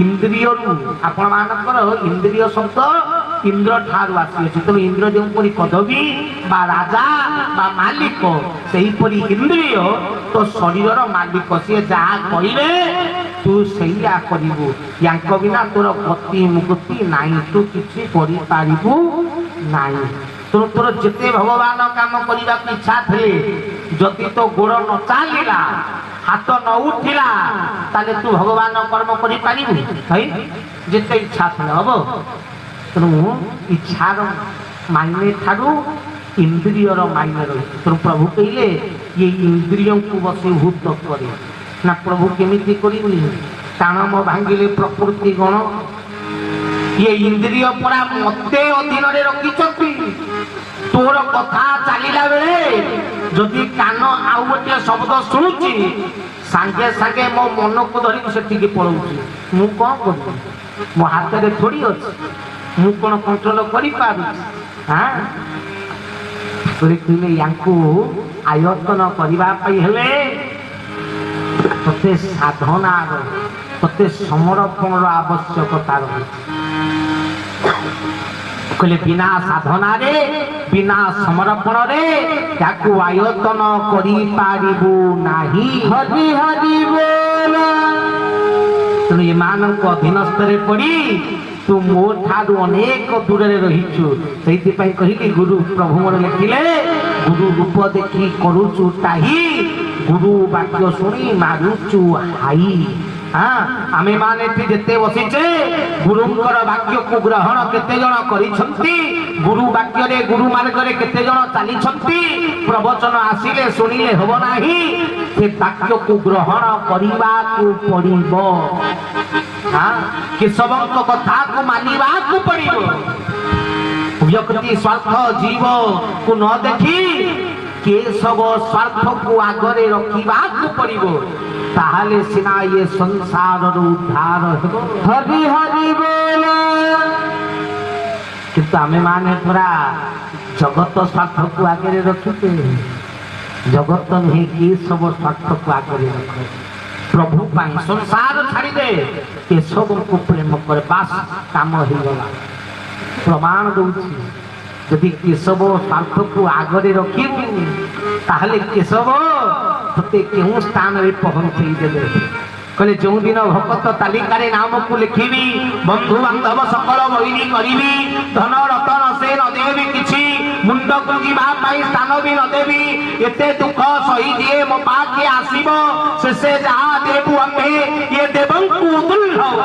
इंद्रिय आपण मानकर इंद्रिय शब्द इंद्र ठार आसी तेणु इंद्र जो पदवी बा राजा बा मालिक से परी इंद्रिय तो शरीर मालिक सी जहाँ कहले तू सैया करू या बिना तोर गति मुक्ति नाई तू किसी करू नाई तो तोर जिते भगवान काम करने की इच्छा थे जदि तो गोड़ न चलला हाथ न उठिला ताले तू भगवान कर्म करें जिते इच्छा थे हम तेणु इच्छार मायने ठारू इंद्रियर मायने रही तेणु प्रभु कहले ये इंद्रिय को वशीभूत करे ना प्रभु केमिति करी काण मो भांगिले प्रकृति गण ये इंद्रिय परा मते अधीन रखी तोर कथा चलला बेले जदि कान आउ गोटे शब्द शुणुची सांगे सांगे मो मन को धरिक से पलाऊँ मु कौन कर मो हाथ में थोड़ी अच्छे मु कौन कंट्रोल कर हाँ आयतन करने तोते साधना तोते समर्पण आवश्यकता रही कहले बिना साधना रे बिना समर्पण रे ताकू आयतन करि पारिबु नाही हरि हरि बोल तेणु एमानक अधीनस्थ रे पड़ी तू मो ठारू अनेक दूर रहीचु से कहली गुरु प्रभु मोर लिखिले गुरु रूप देखी करुचु ताही गुरु वाक्य शुणी मारुचु हाई हाँ आमे माने जेते बसीचे गुरुंकर वाक्य को ग्रहण केते जण करिसंती गुरु वाक्य रे गुरु मार्ग रे केते जण चालिसंती प्रवचन आसिले सुनिले होबो नाही से वाक्य को ग्रहण करिबा को पड़िबो हाँ केशवंक कथा को मानिबा को पड़िबो व्यक्ति स्वार्थ जीव को न देखी केशव स्वार्थ को आगरे रखिबा को पड़िबो ताहले सिना ये संसार उद्धार हरि हरि बोल किंतु आमे माने पूरा जगत स्वार्थ को आगे रखिते जगत नहीं कि सब स्वार्थ को आगे रखे प्रभु पाई संसार छाड़ी दे केशव को प्रेम करे बास काम हो गला प्रमाण दूची यदि केशव स्वार्थ को आगे रखिबु ताहले केशव ते क्यों स्थान रे पहुंचे देले कहले जो दिन भक्त तालिका रे नाम को लिखिबी बंधु बांधव सकल बहिनी करिबी धन रतन से न देबी किछि मुंड कुंगिबा पाई स्थान भी न देबी एते दुख सही दिए मो पाके आसीबो से जहा देबु हमें ये देवंकु दुल्ह